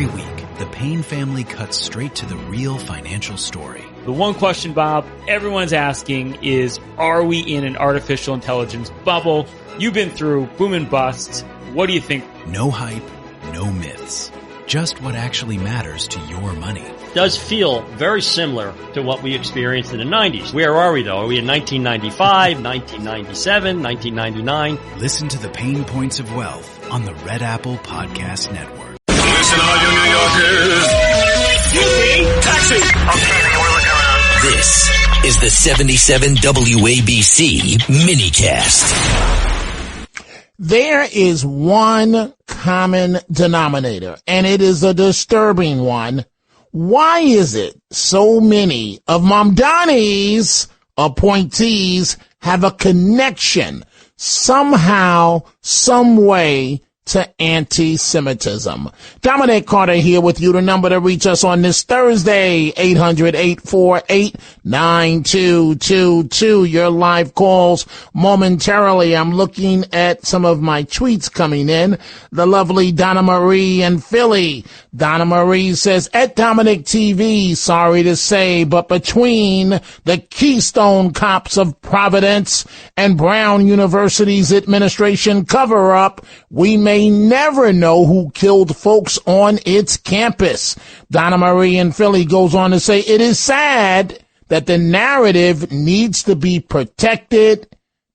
Every week, the Payne family cuts straight to the real financial story. The one question, Bob, everyone's asking is, are we in an artificial intelligence bubble? You've been through boom and bust. What do you think? No hype, no myths. Just what actually matters to your money. Does feel very similar to what we experienced in the 90s. Where are we, though? Are we in 1995, 1997, 1999? Listen to the Pain Points of Wealth on the Red Apple Podcast Network. Listen, all you New Yorkers. Excuse me, taxi. Okay, we're looking around. This is the 77 WABC minicast. There is one common denominator, and it is a disturbing one. Why is it so many of Mamdani's appointees have a connection somehow, some way to anti-Semitism? Dominic Carter here with you. The number to reach us on this Thursday, 800-848-9222. Your live calls momentarily. I'm looking at some of my tweets coming in. The lovely Donna Marie in Philly. Donna Marie says, at Dominic TV, sorry to say, but between the Keystone Cops of Providence and Brown University's administration cover-up, we may never know who killed folks on its campus. Donna Marie in Philly goes on to say, it is sad that the narrative needs to be protected,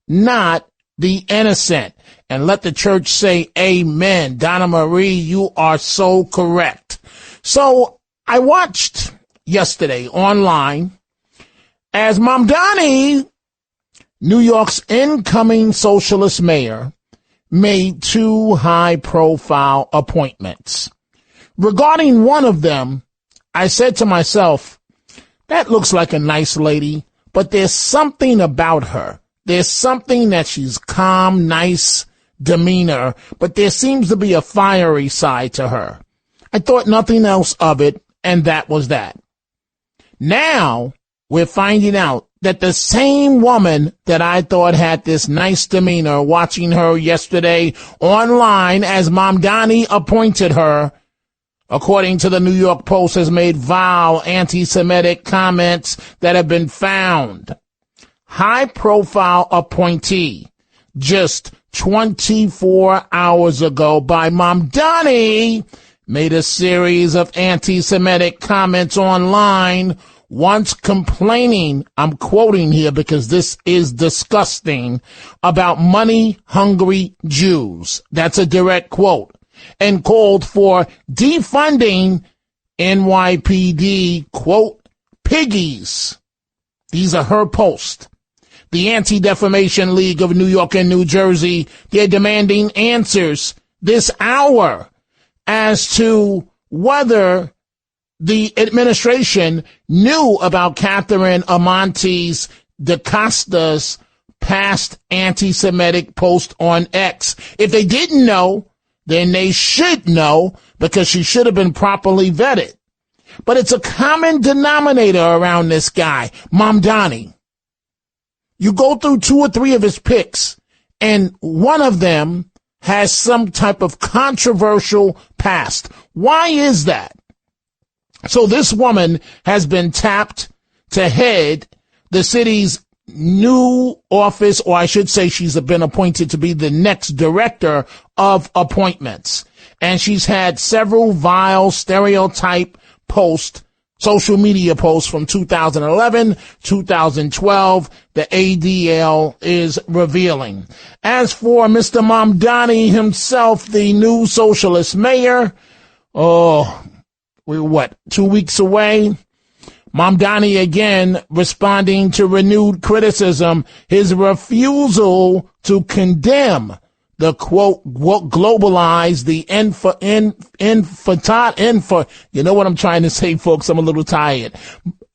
not the innocent. And let the church say amen. Donna Marie, you are so correct. So I watched yesterday online as Mamdani, New York's incoming socialist mayor, made two high-profile appointments. Regarding one of them, I said to myself, that looks like a nice lady, but there's something about her. There's something that she's calm, nice demeanor, but there seems to be a fiery side to her. I thought nothing else of it, and that was that. Now, we're finding out that the same woman that I thought had this nice demeanor, watching her yesterday online as Mamdani appointed her, according to the New York Post, has made vile anti-Semitic comments that have been found. High-profile appointee just 24 hours ago by Mamdani made a series of anti-Semitic comments online, once complaining, I'm quoting here because this is disgusting, about money-hungry Jews. That's a direct quote. And called for defunding NYPD, quote, piggies. These are her posts. The Anti-Defamation League of New York and New Jersey, they're demanding answers this hour as to whether the administration knew about Catherine Amontes DaCosta's past anti-Semitic post on X. If they didn't know, then they should know, because she should have been properly vetted. But it's a common denominator around this guy, Mamdani. You go through two or three of his picks, and one of them has some type of controversial past. Why is that? So this woman has been tapped to head the city's new office, or I should say she's been appointed to be the next director of appointments. And she's had several vile stereotype posts, social media posts from 2011, 2012, the ADL is revealing. As for Mr. Mamdani himself, the new socialist mayor, we're 2 weeks away? Mamdani again responding to renewed criticism, his refusal to condemn the quote, globalize the you know what I'm trying to say, folks? I'm a little tired.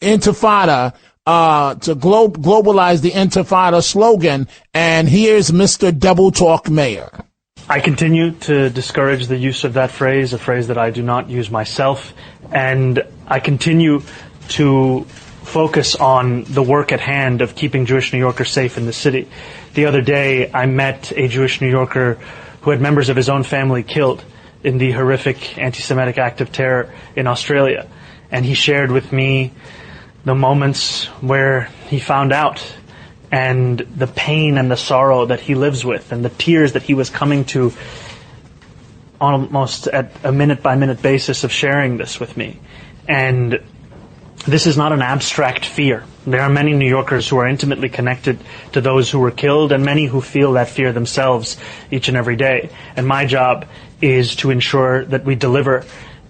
Intifada, to globalize the Intifada slogan. And here's Mr. Double Talk Mayor. I continue to discourage the use of that phrase, a phrase that I do not use myself, and I continue to focus on the work at hand of keeping Jewish New Yorkers safe in the city. The other day, I met a Jewish New Yorker who had members of his own family killed in the horrific anti-Semitic act of terror in Australia. And he shared with me the moments where he found out, and the pain and the sorrow that he lives with, and the tears that he was coming to almost at a minute-by-minute basis of sharing this with me. And this is not an abstract fear. There are many New Yorkers who are intimately connected to those who were killed, and many who feel that fear themselves each and every day. And my job is to ensure that we deliver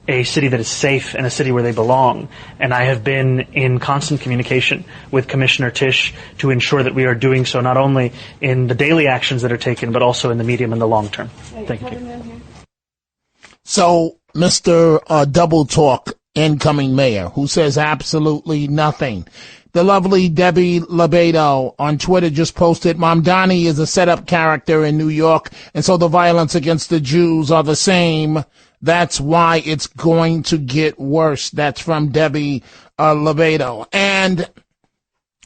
a city that is safe and a city where they belong. And I have been in constant communication with Commissioner Tisch to ensure that we are doing so not only in the daily actions that are taken, but also in the medium and the long term. Thank you. So, Mr. Double Talk, incoming mayor, who says absolutely nothing. The lovely Debbie Lebedo on Twitter just posted, Mamdani is a set-up character in New York, and so the violence against the Jews are the same. That's why it's going to get worse. That's from Debbie Lebedo. And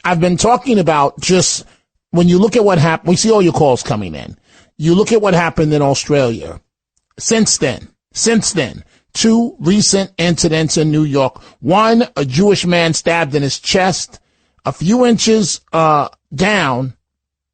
I've been talking about just when you look at what happened, we see all your calls coming in. You look at what happened in Australia. Since then, 2 recent incidents in New York. One, a Jewish man stabbed in his chest. A few inches down,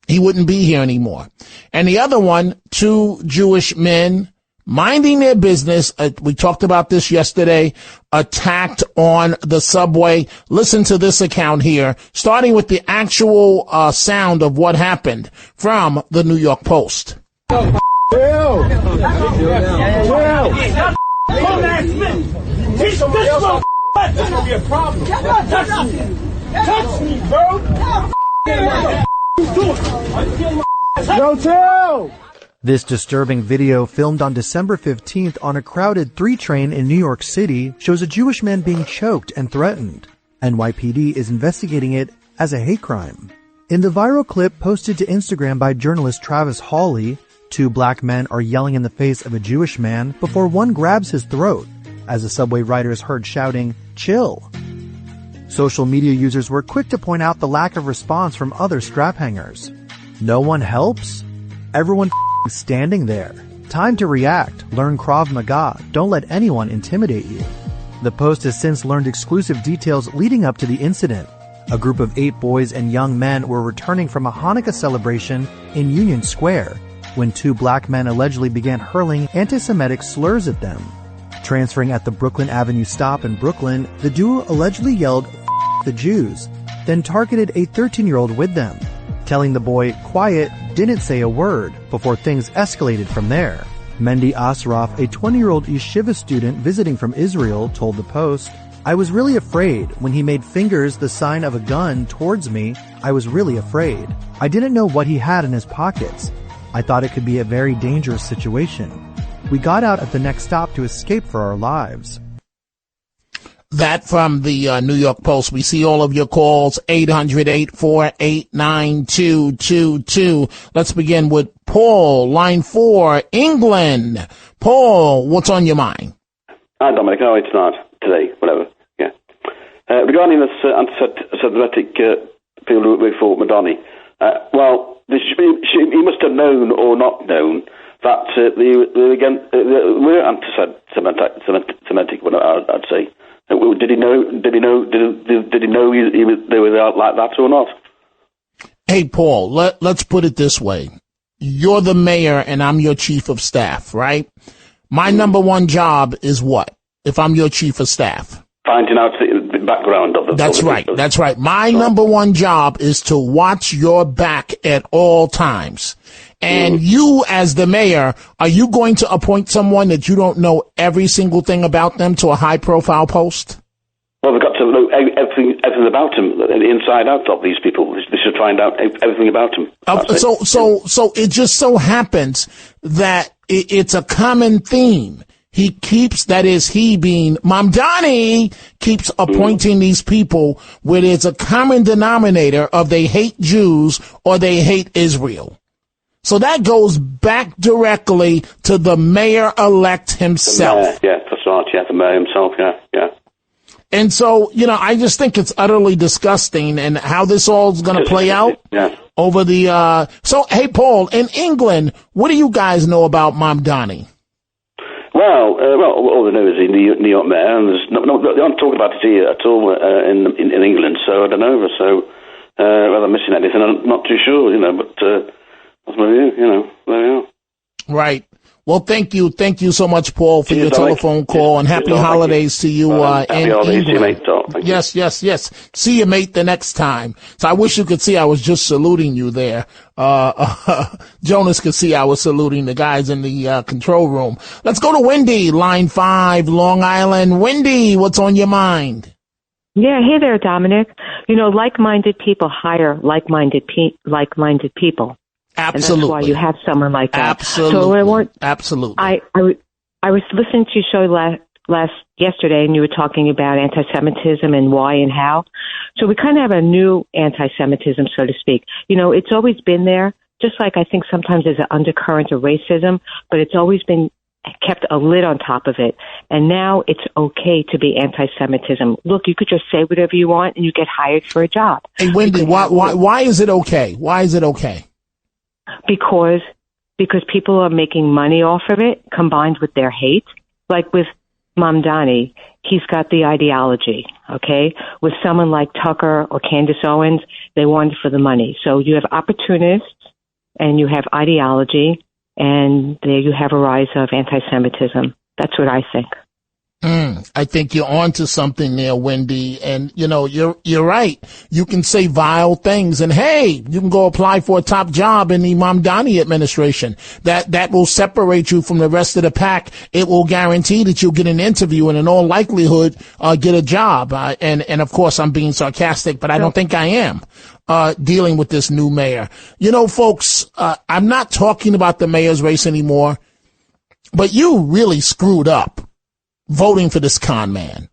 he wouldn't be here anymore. And the other one, 2 Jewish men minding their business. We talked about this yesterday, attacked on the subway. Listen to this account here, starting with the actual sound of what happened from the New York Post. This will be a problem. Touch me, bro. Yo, chill. This disturbing video, filmed on December 15th on a crowded 3 train in New York City, shows a Jewish man being choked and threatened. NYPD is investigating it as a hate crime. In the viral clip posted to Instagram by journalist Travis Hawley, 2 black men are yelling in the face of a Jewish man before one grabs his throat, as the subway rider is heard shouting, "Chill." Social media users were quick to point out the lack of response from other strap hangers. No one helps? Everyone standing there. Time to react. Learn Krav Maga. Don't let anyone intimidate you. The Post has since learned exclusive details leading up to the incident. A group of 8 boys and young men were returning from a Hanukkah celebration in Union Square when 2 black men allegedly began hurling anti-Semitic slurs at them. Transferring at the Brooklyn Avenue stop in Brooklyn, the duo allegedly yelled, "F*** the Jews," then targeted a 13-year-old with them. Telling the boy, "Quiet," didn't say a word before things escalated from there. Mendy Asraf, a 20-year-old yeshiva student visiting from Israel, told the Post, "I was really afraid when he made fingers the sign of a gun towards me. I was really afraid. I didn't know what he had in his pockets. I thought it could be a very dangerous situation. We got out at the next stop to escape for our lives." That from the New York Post. We see all of your calls, 800-848-9222. Let's begin with Paul, line 4, England. Paul, what's on your mind? Hi, Dominic. No, it's not today, whatever. Yeah. Regarding this anti-Semitic people who work for Mamdani, well, he must have known or not known that we're anti-Semitic, I'd say. Did he know? Did he know they were like that or not? Hey, Paul, let's put it this way. You're the mayor and I'm your chief of staff, right? My number one job is what? If I'm your chief of staff? Finding out the background of the... That's right. That's right. My number one job is to watch your back at all times. And you, as the mayor, are you going to appoint someone that you don't know every single thing about them to a high-profile post? Well, they've got to know everything about them, the inside out of these people. They should find out everything about them. So it just so happens that it's a common theme. He keeps, that is, he being Mamdani, keeps appointing these people where there's a common denominator of they hate Jews or they hate Israel. So that goes back directly to the mayor-elect himself. Yeah, that's right. Yeah, the mayor himself. Yeah. And so, I just think it's utterly disgusting, and how this all is going to play out over the. So, hey, Paul, in England, what do you guys know about Mamdani? Well, all they know is the New York mayor, and they aren't talking about it here at all in England. So I don't know. So whether I'm missing anything, I'm not too sure. But that's my view. There we are. Right. Well, thank you so much, Paul, for your telephone call, and happy holidays to you in England. You, mate. Yes. See you, mate, the next time. So I wish you could see I was just saluting you there. Jonas could see I was saluting the guys in the control room. Let's go to Wendy, line 5, Long Island. Wendy, what's on your mind? Yeah, hey there, Dominic. Like-minded people hire like-minded people. Absolutely. And that's why you have someone like that. Absolutely. Absolutely. I was listening to your show yesterday, and you were talking about anti-Semitism and why and how. So we kind of have a new anti-Semitism, so to speak. It's always been there, just like I think sometimes there's an undercurrent of racism, but it's always been kept a lid on top of it. And now it's okay to be anti-Semitism. Look, you could just say whatever you want, and you get hired for a job. Hey, Wendy, why is it okay? Why is it okay? Because people are making money off of it, combined with their hate. Like with Mamdani, he's got the ideology, okay? With someone like Tucker or Candace Owens, they want it for the money. So you have opportunists and you have ideology, and there you have a rise of anti-Semitism. That's what I think. I think you're onto something there, Wendy. And, you're right. You can say vile things, and hey, you can go apply for a top job in the Mamdani administration. That will separate you from the rest of the pack. It will guarantee that you'll get an interview and in all likelihood, get a job. And of course I'm being sarcastic, but I don't think I am, dealing with this new mayor. Folks, I'm not talking about the mayor's race anymore, but you really screwed up voting for this con man.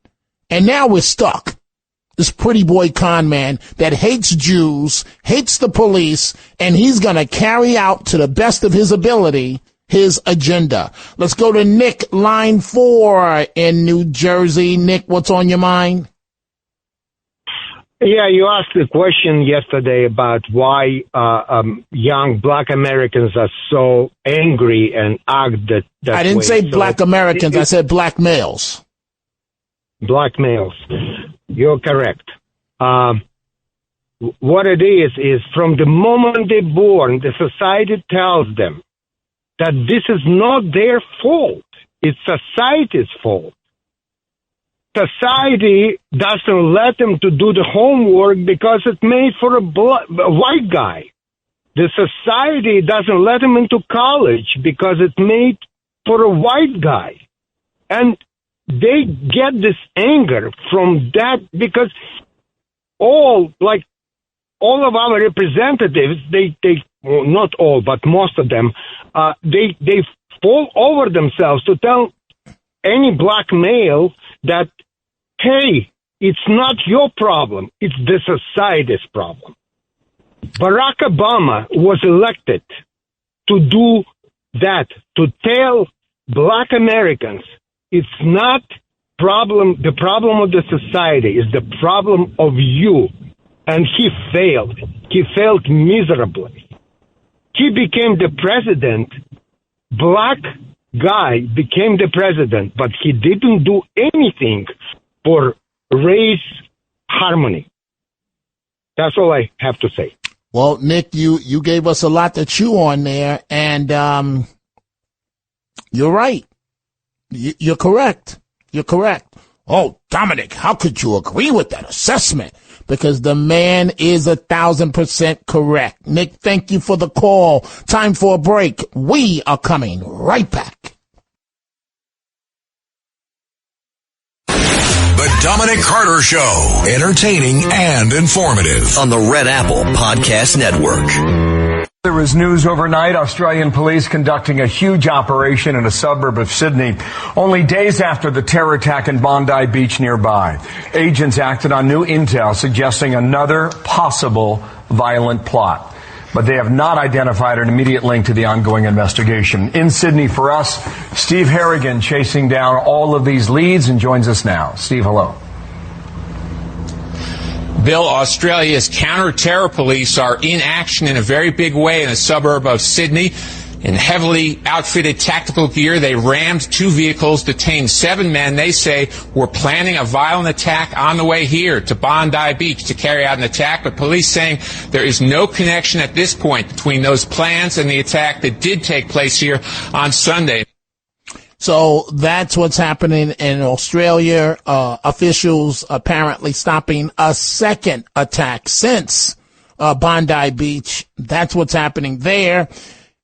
And now we're stuck. This pretty boy con man that hates Jews, hates the police, and he's going to carry out to the best of his ability his agenda. Let's go to Nick, line 4 in New Jersey. Nick, what's on your mind? Yeah, you asked the question yesterday about why young black Americans are so angry and act that way. I didn't say black Americans. I said black males. Black males. You're correct. What it is from the moment they're born, the society tells them that this is not their fault. It's society's fault. Society doesn't let them to do the homework because it's made for a white guy. The society doesn't let them into college because it's made for a white guy. And they get this anger from that because all of our representatives, they well, not all, but most of them, they fall over themselves to tell any black male that, hey, it's not your problem, it's the society's problem. Barack Obama was elected to do that, to tell black Americans it's not the problem of the society, it's the problem of you. And he failed. He failed miserably. He became the president. Black guy became the president, but he didn't do anything for race harmony. That's all I have to say. Well, Nick, you gave us a lot to chew on there, and you're right. You're correct. You're correct. Oh, Dominic, how could you agree with that assessment? Because the man is 1,000% correct. Nick, thank you for the call. Time for a break. We are coming right back. The Dominic Carter Show. Entertaining and informative. On the Red Apple Podcast Network. There was news overnight, Australian police conducting a huge operation in a suburb of Sydney, only days after the terror attack in Bondi Beach nearby. Agents acted on new intel suggesting another possible violent plot, but they have not identified an immediate link to the ongoing investigation. In Sydney for us, Steve Harrigan chasing down all of these leads and joins us now. Steve, hello. Bill, Australia's counter-terror police are in action in a very big way in a suburb of Sydney. In heavily outfitted tactical gear, they rammed 2 vehicles, detained 7 men they say were planning a violent attack on the way here to Bondi Beach to carry out an attack, but police saying there is no connection at this point between those plans and the attack that did take place here on Sunday. So that's what's happening in Australia. Officials apparently stopping a second attack since Bondi Beach. That's what's happening there.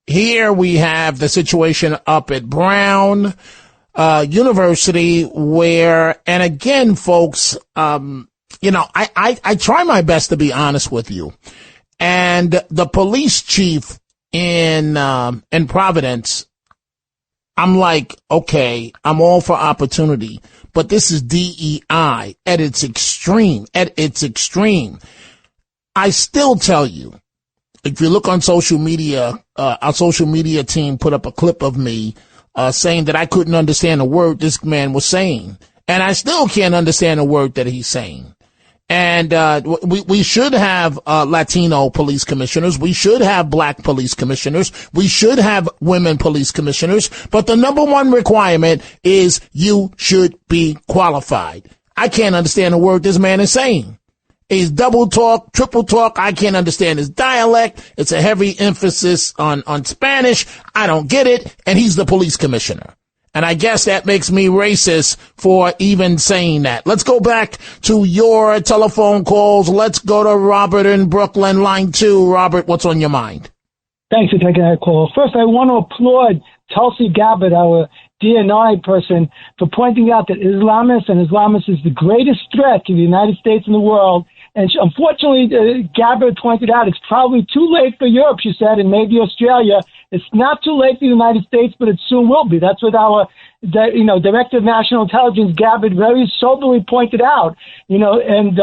Here we have the situation up at Brown University where, and again, folks, I try my best to be honest with you. And the police chief in Providence, I'm like, okay, I'm all for opportunity, but this is DEI at its extreme, I still tell you, if you look on social media, our social media team put up a clip of me saying that I couldn't understand a word this man was saying. And I still can't understand a word that he's saying. And we should have Latino police commissioners. We should have black police commissioners. We should have women police commissioners. But the number one requirement is you should be qualified. I can't understand a word this man is saying. He's double talk, triple talk. I can't understand his dialect. It's a heavy emphasis on Spanish. I don't get it. And he's the police commissioner. And I guess that makes me racist for even saying that. Let's go back to your telephone calls. Let's go to Robert in Brooklyn, line 2. Robert, what's on your mind? Thanks for taking that call. First, I want to applaud Tulsi Gabbard, our DNI person, for pointing out that Islamists is the greatest threat to the United States and the world. And unfortunately, Gabbard pointed out it's probably too late for Europe, she said, and maybe Australia. It's not too late for the United States, but it soon will be. That's what our, Director of National Intelligence, Gabbard, very soberly pointed out. And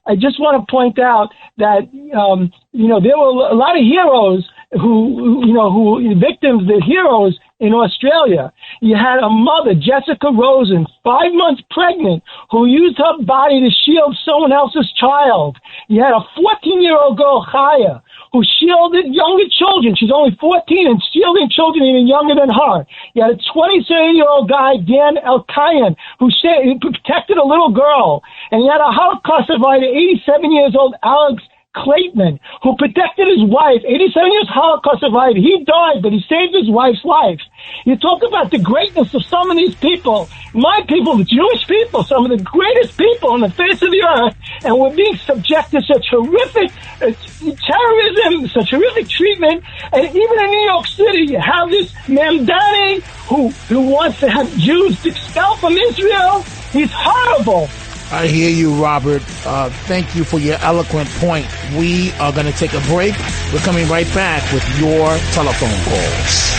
I just want to point out that, there were a lot of heroes who victims, the heroes in Australia. You had a mother, Jessica Rosen, 5 months pregnant, who used her body to shield someone else's child. You had a 14-year-old girl, Chaya, who shielded younger children. She's only 14 and shielding children even younger than her. You had a 27-year-old guy, Dan Elkayan, who protected a little girl. And you had a Holocaust survivor, 87 years old, Alex Clayton, who protected his wife, 87 years Holocaust survivor. He died, but he saved his wife's life. You talk about the greatness of some of these people, my people, the Jewish people, some of the greatest people on the face of the earth, and we're being subject to such horrific terrorism, such horrific treatment. And even in New York City, you have this Mamdani who wants to have Jews expelled from Israel. He's horrible. I hear you, Robert. Thank you for your eloquent point. We are going to take a break. We're coming right back with your telephone calls.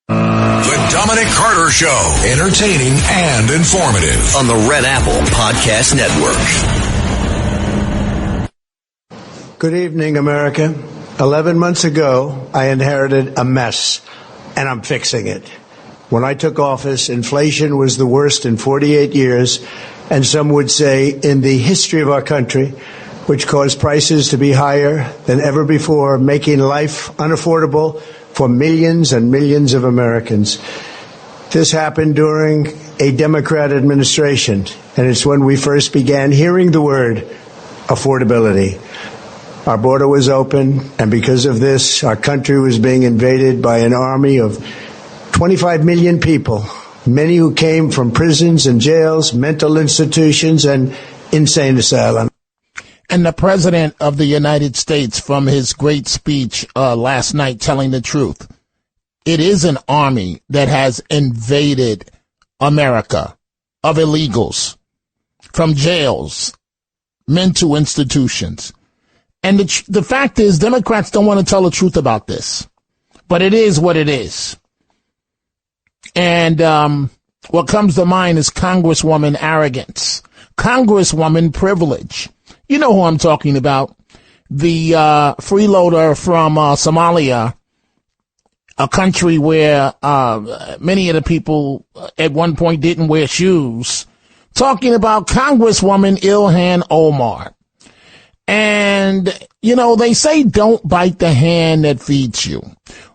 The Dominic Carter Show. Entertaining and informative. On the Red Apple Podcast Network. Good evening, America. 11 months ago, I inherited a mess, and I'm fixing it. When I took office, inflation was the worst in 48 years, and some would say in the history of our country, which caused prices to be higher than ever before, making life unaffordable for millions and millions of Americans. This happened during a Democrat administration, and it's when we first began hearing the word affordability. Our border was open, and because of this, our country was being invaded by an army of 25 million people, many who came from prisons and jails, mental institutions, and insane asylums. And the President of the United States, from his great speech last night, telling the truth. It is an army that has invaded America of illegals, from jails, mental institutions. And the fact is, Democrats don't want to tell the truth about this. But it is what it is. And what comes to mind is Congresswoman arrogance, Congresswoman privilege. You know who I'm talking about. The freeloader from Somalia, a country where many of the people at one point didn't wear shoes, talking about Congresswoman Ilhan Omar. And, you know, they say don't bite the hand that feeds you.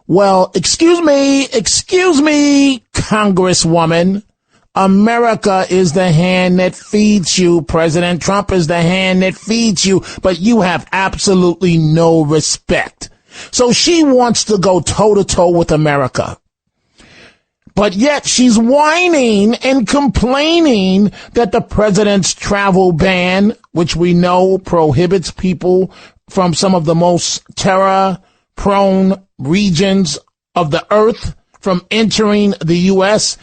Well, excuse me, Congresswoman. America is the hand that feeds you. President Trump is the hand that feeds you, but you have absolutely no respect. So she wants to go toe-to-toe with America. But yet she's whining and complaining that the president's travel ban, which we know prohibits people from some of the most terror-prone regions of the earth from entering the U.S.,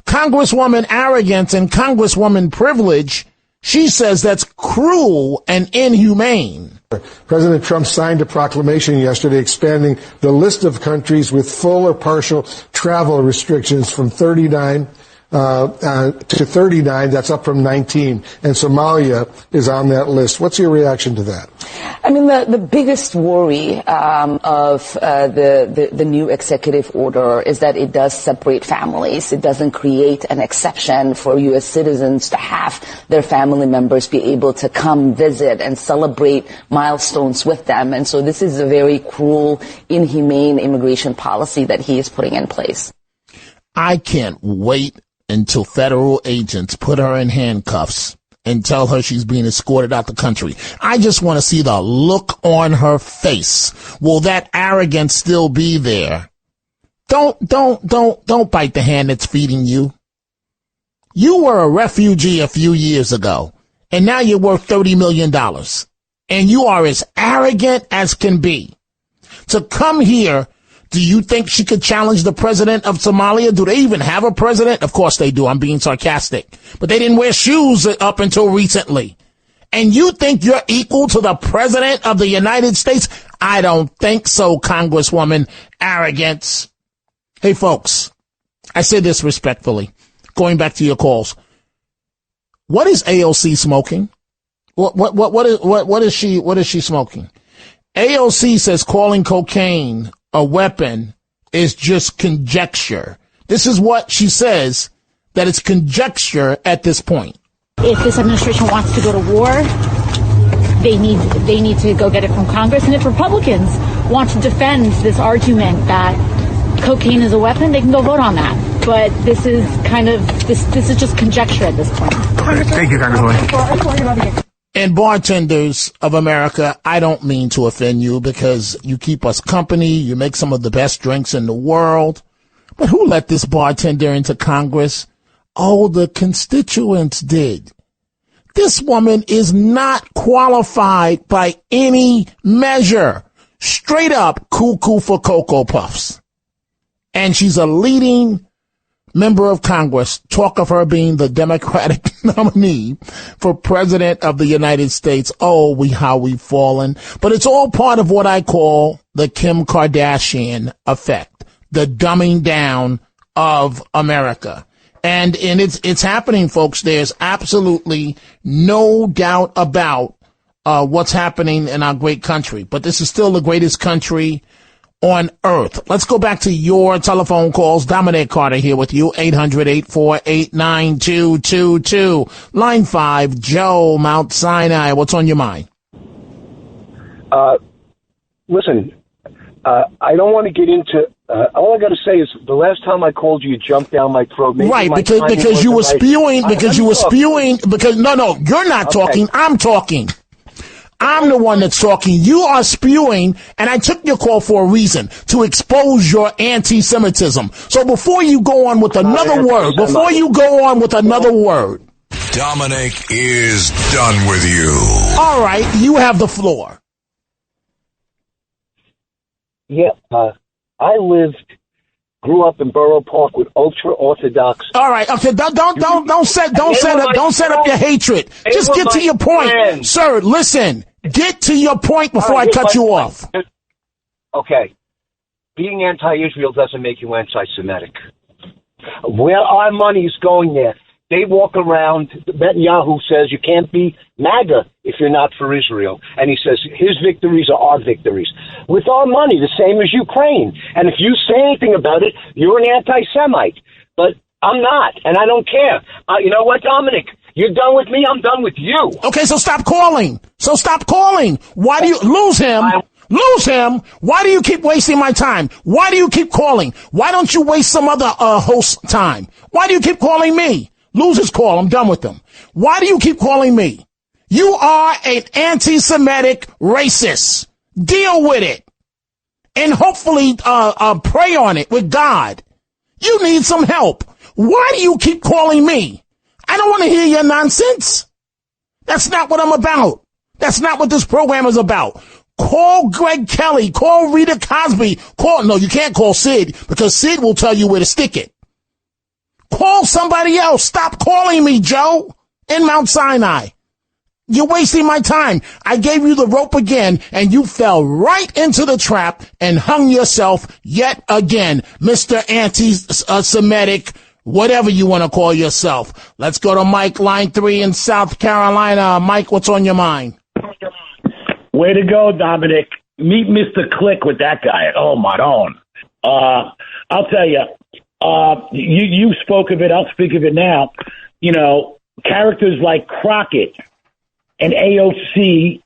Congresswoman arrogance and Congresswoman privilege, she says that's cruel and inhumane. President Trump signed a proclamation yesterday expanding the list of countries with full or partial travel restrictions from 39 to 39. That's up from 19. And Somalia is on that list. What's your reaction to that? I mean, the biggest worry of the new executive order is that it does separate families. It doesn't create an exception for U.S. citizens to have their family members be able to come visit and celebrate milestones with them. And so this is a very cruel, inhumane immigration policy that he is putting in place. I can't wait until federal agents put her in handcuffs and tell her she's being escorted out the country. I just want to see the look on her face. Will that arrogance still be there? Don't bite the hand that's feeding you. You were a refugee a few years ago, and now you're worth $30 million. And you are as arrogant as can be. To come here, do you think she could challenge the president of Somalia? Do they even have a president? Of course they do. I'm being sarcastic. But they didn't wear shoes up until recently. And you think you're equal to the president of the United States? I don't think so, Congresswoman. Arrogance. Hey, folks, I say this respectfully, going back to your calls. What is AOC smoking? What is she smoking? AOC says calling cocaine a weapon is just conjecture. This is what she says, that it's conjecture at this point. If this administration wants to go to war, they need to go get it from Congress. And if Republicans want to defend this argument that cocaine is a weapon, they can go vote on that. But this is this is just conjecture at this point. Thank you, Congresswoman. And bartenders of America, I don't mean to offend you because you keep us company. You make some of the best drinks in the world. But who let this bartender into Congress? Oh, the constituents did. This woman is not qualified by any measure. Straight up cuckoo for Cocoa Puffs. And she's a leading member of Congress. Talk of her being the Democratic nominee for president of the United States. Oh, how we've fallen. But it's all part of what I call the Kim Kardashian effect, the dumbing down of America. And it's happening, folks. There's absolutely no doubt about what's happening in our great country. But this is still the greatest country on earth. Let's go back to your telephone calls. Dominic Carter here with you. 800-848-9222. Line 5, Joe, Mount Sinai. What's on your mind? Listen, I don't want to get into. All I got to say is the last time I called you, you jumped down my throat. Maybe right, because you were spewing. Because you were spewing. Because no, you're not talking. I'm talking. I'm the one that's talking. You are spewing, and I took your call for a reason, to expose your anti-Semitism. So before you go on with another word, Dominic is done with you. All right, you have the floor. Yeah, grew up in Borough Park with ultra-Orthodox. All right, okay, don't set up your hatred. Just get to your point. Sir, listen, get to your point before I cut you off. Okay. Being anti-Israel doesn't make you anti-Semitic. Where our money is going there, they walk around, Netanyahu says you can't be MAGA if you're not for Israel. And he says his victories are our victories. With our money, the same as Ukraine. And if you say anything about it, you're an anti-Semite. But I'm not, and I don't care. You know what, Dominic? You're done with me, I'm done with you. Okay, so stop calling. Why do you lose him? Why do you keep wasting my time? Why do you keep calling? Why don't you waste some other host's time? Why do you keep calling me? Lose his call. I'm done with them. Why do you keep calling me? You are an anti-Semitic racist. Deal with it. And hopefully pray on it with God. You need some help. Why do you keep calling me? I don't want to hear your nonsense. That's not what I'm about. That's not what this program is about. Call Greg Kelly. Call Rita Cosby. No, you can't call Sid because Sid will tell you where to stick it. Call somebody else. Stop calling me, Joe, in Mount Sinai. You're wasting my time. I gave you the rope again, and you fell right into the trap and hung yourself yet again, Mr. Anti-Semitic, whatever you want to call yourself. Let's go to Mike, line 3 in South Carolina. Mike, what's on your mind? Way to go, Dominic. Meet Mr. Click with that guy. Oh, my own. I'll tell you, you spoke of it. I'll speak of it now. You know, characters like Crockett and AOC,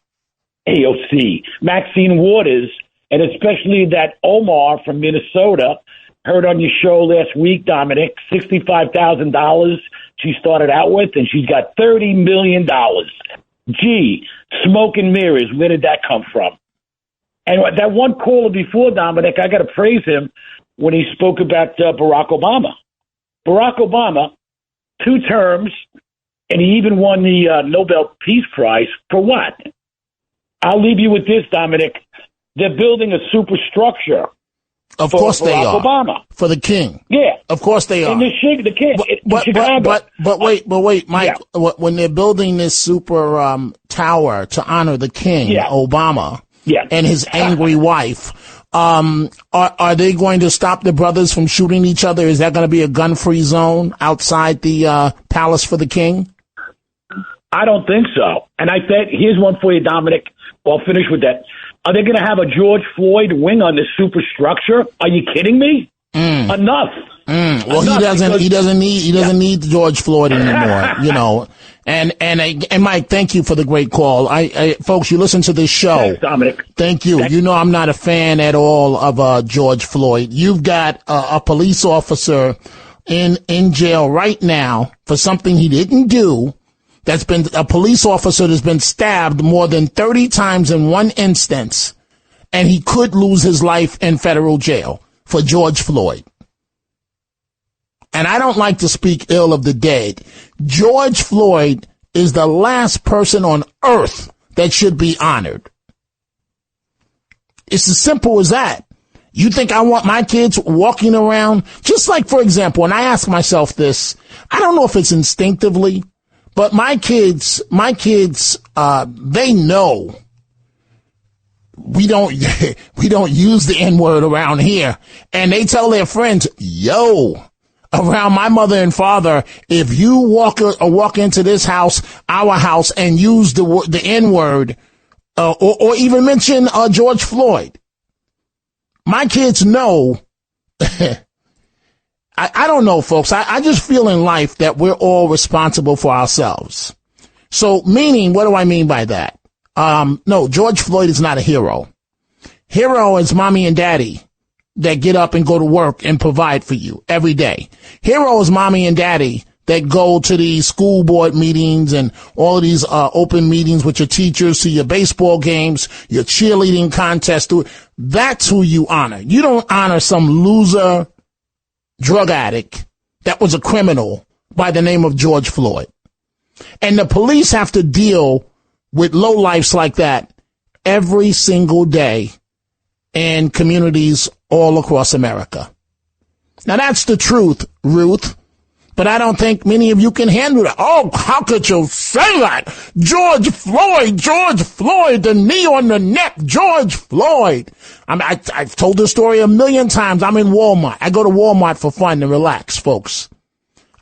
Maxine Waters, and especially that Omar from Minnesota, heard on your show last week, Dominic, $65,000 she started out with, and she's got $30 million. Gee, smoke and mirrors, where did that come from? And that one caller before, Dominic, I got to praise him when he spoke about Barack Obama. Barack Obama, 2 terms, and he even won the Nobel Peace Prize for what? I'll leave you with this, Dominic. They're building a superstructure. Of course they are. Obama. For the king. Yeah. Of course they are. And the king. But wait, Mike, when they're building this super tower to honor the king, Obama, and his angry wife, are they going to stop the brothers from shooting each other? Is that going to be a gun-free zone outside the palace for the king? I don't think so. And I think, here's one for you, Dominic. I'll finish with that. Are they going to have a George Floyd wing on this superstructure? Are you kidding me? Enough. Well, Enough, he doesn't need George Floyd anymore, you know. And Mike, thank you for the great call. Folks, you listen to this show. Thanks, Dominic. Thank you. You know I'm not a fan at all of George Floyd. You've got a police officer in jail right now for something he didn't do. That's been a police officer that's been stabbed more than 30 times in one instance, and he could lose his life in federal jail for George Floyd. And I don't like to speak ill of the dead. George Floyd is the last person on earth that should be honored. It's as simple as that. You think I want my kids walking around? Just like, for example, and I ask myself this, I don't know if it's instinctively, but my kids, they know we don't use the N-word around here. And they tell their friends, yo, around my mother and father, if you walk into this house, our house, and use the N-word, or even mention George Floyd, my kids know. I don't know, folks. I just feel in life that we're all responsible for ourselves. So, meaning, what do I mean by that? No, George Floyd is not a hero. Hero is mommy and daddy that get up and go to work and provide for you every day. Hero is mommy and daddy that go to these school board meetings and all of these open meetings with your teachers, to your baseball games, your cheerleading contests. That's who you honor. You don't honor some loser drug addict that was a criminal by the name of George Floyd. And the police have to deal with lowlifes like that every single day in communities all across America. Now, that's the truth, Ruth, but I don't think many of you can handle it. Oh, how could you say that? George Floyd, the knee on the neck, George Floyd. I've told this story a million times. I'm in Walmart. I go to Walmart for fun and relax, folks.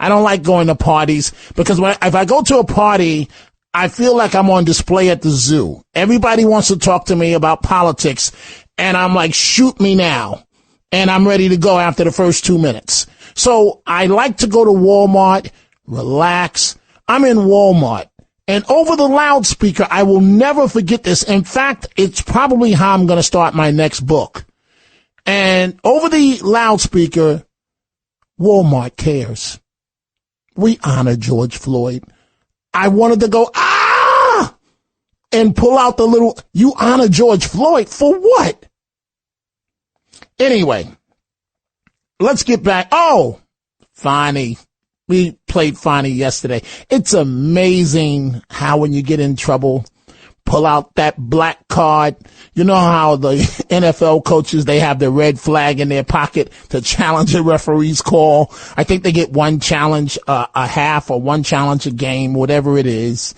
I don't like going to parties because if I go to a party, I feel like I'm on display at the zoo. Everybody wants to talk to me about politics, and I'm like, shoot me now. And I'm ready to go after the first 2 minutes. So I like to go to Walmart, relax. I'm in Walmart, and over the loudspeaker, I will never forget this. In fact, it's probably how I'm going to start my next book. And over the loudspeaker, Walmart cares. We honor George Floyd. I wanted to go, and pull out the little, you honor George Floyd for what? Anyway, let's get back. Oh, Fonny. We played Fonny yesterday. It's amazing how when you get in trouble, pull out that black card. You know how the NFL coaches, they have the red flag in their pocket to challenge a referee's call. I think they get one challenge a half or one challenge a game, whatever it is.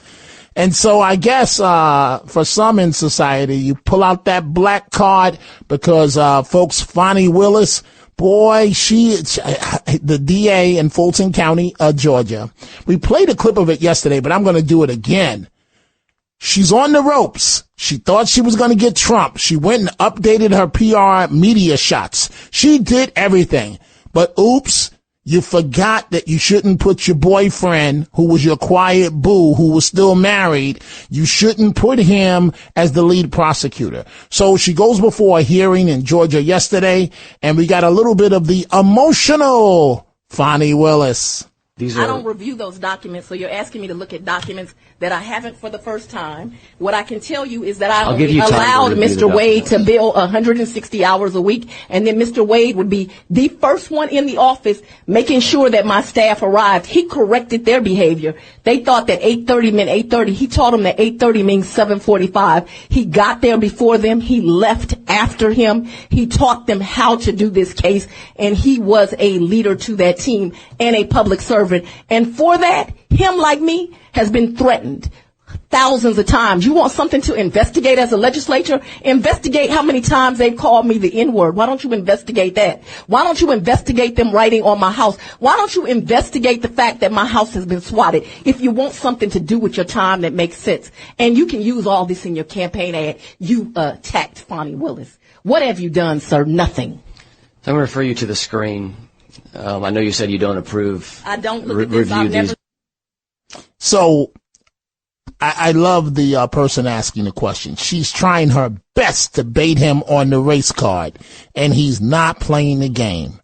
And so I guess for some in society, you pull out that black card because folks, Fonny Willis, boy, the DA in Fulton County, Georgia. We played a clip of it yesterday, but I'm going to do it again. She's on the ropes. She thought she was going to get Trump. She went and updated her PR media shots. She did everything. But oops, you forgot that you shouldn't put your boyfriend, who was your quiet boo, who was still married, you shouldn't put him as the lead prosecutor. So she goes before a hearing in Georgia yesterday, and we got a little bit of the emotional Fonny Willis. I don't review those documents, so you're asking me to look at documents that I haven't for the first time. What I can tell you is that I allowed Mr. Wade to bill 160 hours a week, and then Mr. Wade would be the first one in the office making sure that my staff arrived. He corrected their behavior. They thought that 8:30 meant 8:30. He taught them that 8:30 means 7:45. He got there before them. He left after him. He taught them how to do this case, and he was a leader to that team and a public servant. And for that, him like me has been threatened thousands of times. You want something to investigate as a legislature? Investigate how many times they've called me the N-word. Why don't you investigate that? Why don't you investigate them writing on my house? Why don't you investigate the fact that my house has been swatted? If you want something to do with your time that makes sense, and you can use all this in your campaign ad, you attacked Fonny Willis. What have you done, sir? Nothing. So I'm going to refer you to the screen. I know you said you don't approve. I don't look at this. I've never. So I love the person asking the question. She's trying her best to bait him on the race card, and he's not playing the game.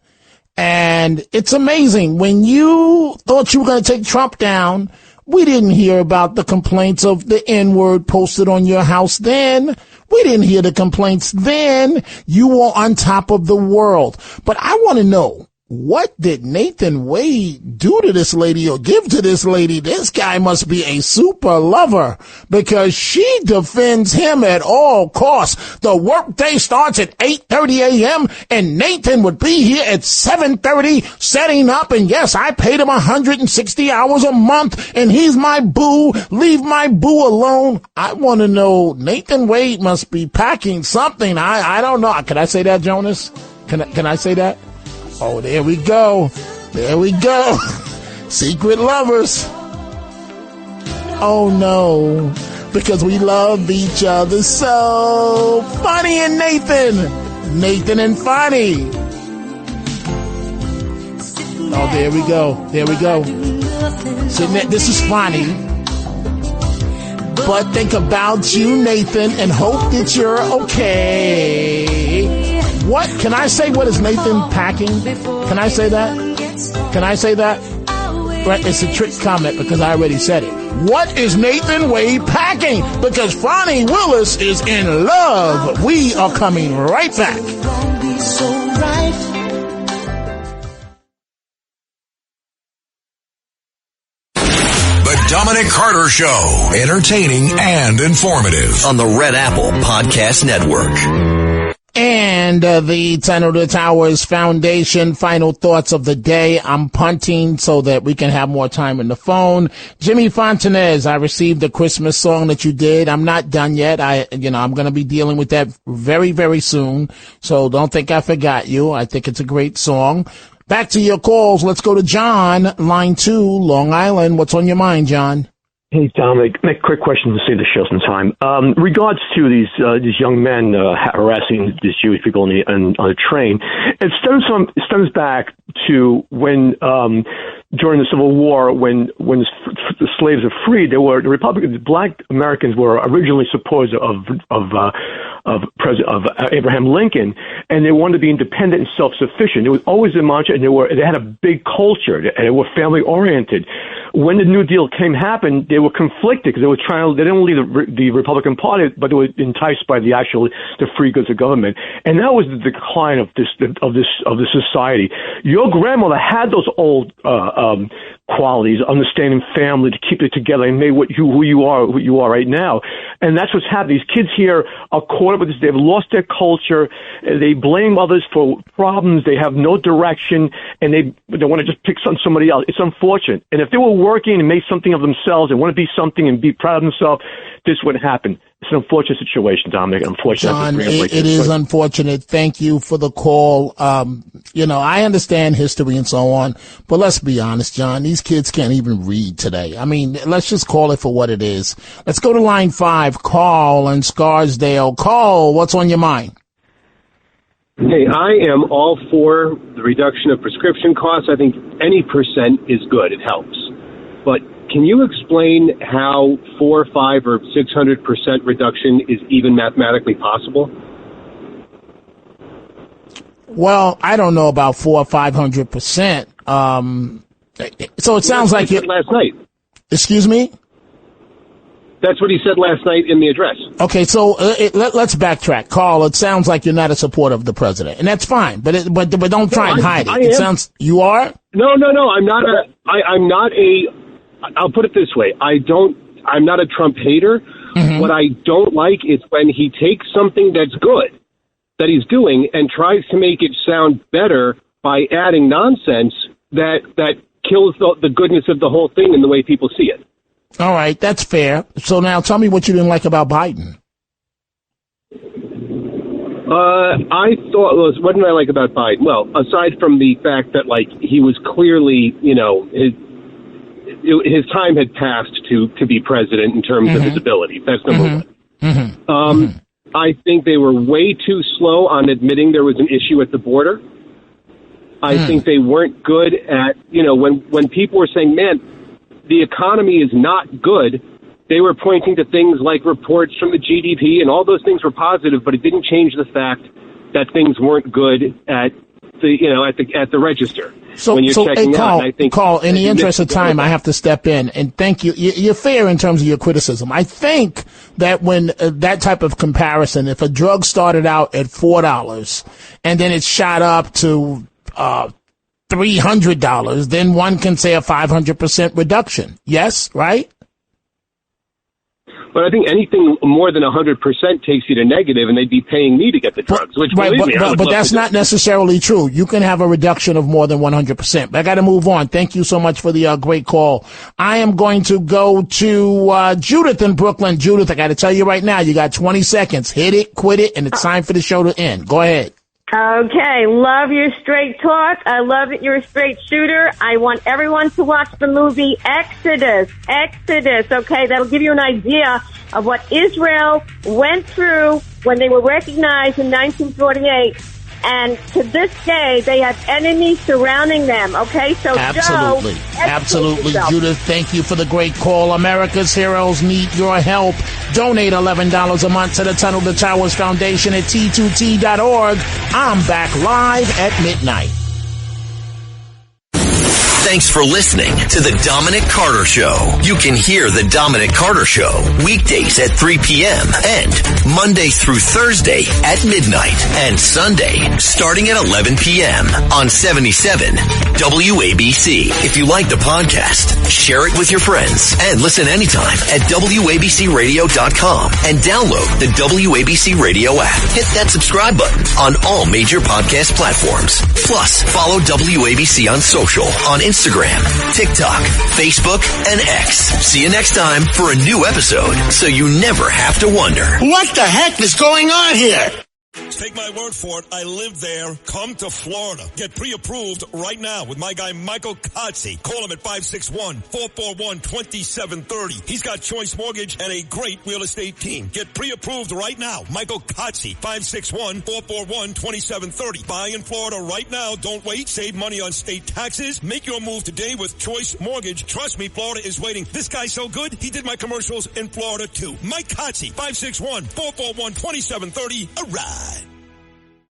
And it's amazing. When you thought you were going to take Trump down, we didn't hear about the complaints of the N-word posted on your house then. We didn't hear the complaints then. You were on top of the world. But I want to know, what did Nathan Wade do to this lady or give to this lady? This guy must be a super lover because she defends him at all costs. The workday starts at 8:30 a.m. and Nathan would be here at 7:30 setting up. And yes, I paid him 160 hours a month and he's my boo. Leave my boo alone. I want to know, Nathan Wade must be packing something. I don't know. Can I say that, Jonas? Can I say that? Oh, there we go. There we go. Secret lovers. Oh, no. Because we love each other so. Fonny and Nathan. Nathan and Fonny. Oh, there we go. There we go. So this is Fonny. But think about you, Nathan, and hope that you're okay. What? Can I say what is Nathan packing? Can I say that? Can I say that? Right, it's a trick comment because I already said it. What is Nathan Wade packing? Because Fonny Willis is in love. We are coming right back. The Dominic Carter Show. Entertaining and informative on the Red Apple Podcast Network. And the Ten of the Towers Foundation, final thoughts of the day. I'm punting so that we can have more time in the phone. Jimmy Fontanez, I received the Christmas song that you did. I'm not done yet. I'm going to be dealing with that very, very soon. So don't think I forgot you. I think it's a great song. Back to your calls. Let's go to John, line 2, Long Island. What's on your mind, John? Hey, Dominic, quick question to save the show some time. Regards to these young men harassing these Jewish people on a train, it stems back to when during the Civil War, when the slaves are freed, the Republicans, black Americans were originally supporters of Abraham Lincoln, and they wanted to be independent and self-sufficient. It was always a mantra, and they had a big culture, and they were family-oriented. When the New Deal happened, they were conflicted because they didn't leave the Republican Party, but they were enticed by the free goods of government, and that was the decline of this society. Your grandmother had those old qualities, understanding family, to keep it together, and made who you are right now. And that's what's happening. These kids here are caught up with this. They've lost their culture. They blame others for problems. They have no direction, and they want to just pick on somebody else. It's unfortunate. And if they were working and made something of themselves and want to be something and be proud of themselves, this wouldn't happen. It's an unfortunate situation, Dominic. Unfortunate. John, it is unfortunate. Thank you for the call. I understand history and so on, but let's be honest, John, these kids can't even read today. I mean, let's just call it for what it is. Let's go to line 5, Carl in Scarsdale. Carl, what's on your mind? Hey, I am all for the reduction of prescription costs. I think any percent is good. It helps. But can you explain how 400, 500, or 600% reduction is even mathematically possible? Well, I don't know about 400 or 500%. So it sounds like you last night. Excuse me? That's what he said last night in the address. Okay, so let's backtrack, Carl. It sounds like you're not a supporter of the president, and that's fine. But don't try and hide it. It sounds you are. No. I'm not a. I'll put it this way. I'm not a Trump hater. Mm-hmm. What I don't like is when he takes something that's good that he's doing and tries to make it sound better by adding nonsense that kills the goodness of the whole thing and the way people see it. All right, that's fair. So now tell me what you didn't like about Biden. I thought, what did I like about Biden? Well, aside from the fact that, he was clearly, his time had passed to be president in terms of his ability. That's number one. I think they were way too slow on admitting there was an issue at the border. I think they weren't good at, when people were saying, man, the economy is not good, they were pointing to things like reports from the GDP, and all those things were positive, but it didn't change the fact that things weren't good at the register. So, when you're checking out, I think Carl, in the interest of time, I have to step in, and thank you. You're fair in terms of your criticism. I think that when that type of comparison, if a drug started out at $4 and then it shot up to $300, then one can say a 500% reduction. Yes, right? But I think anything more than 100% takes you to negative, and they'd be paying me to get the drugs. Which, right, but that's not necessarily true. You can have a reduction of more than 100%. But I got to move on. Thank you so much for the great call. I am going to go to Judith in Brooklyn. Judith, I got to tell you right now, you got 20 seconds. Hit it, quit it, and it's time for the show to end. Go ahead. Okay, love your straight talk. I love that you're a straight shooter. I want everyone to watch the movie Exodus. Okay, that'll give you an idea of what Israel went through when they were recognized in 1948. And to this day, they have enemies surrounding them. Okay, so Absolutely, Judith, thank you for the great call. America's heroes need your help. Donate $11 a month to the Tunnel to Towers Foundation at T2T.org. I'm back live at midnight. Thanks for listening to The Dominic Carter Show. You can hear The Dominic Carter Show weekdays at 3 p.m. and Monday through Thursday at midnight and Sunday starting at 11 p.m. on 77 WABC. If you like the podcast, share it with your friends and listen anytime at WABCRadio.com and download the WABC Radio app. Hit that subscribe button on all major podcast platforms. Plus, follow WABC on social on Instagram, TikTok, Facebook, and X. See you next time for a new episode so you never have to wonder. What the heck is going on here? take my word for it. I live there. Come to Florida. Get pre-approved right now with my guy Michael Kotze. Call him at 561-441-2730. He's got Choice Mortgage and a great real estate team. Get pre-approved right now. Michael Kotze, 561-441-2730. Buy in Florida right now. Don't wait. Save money on state taxes. Make your move today with Choice Mortgage. Trust me, Florida is waiting. This guy's so good, he did my commercials in Florida too. Mike Kotze, 561-441-2730. A ride.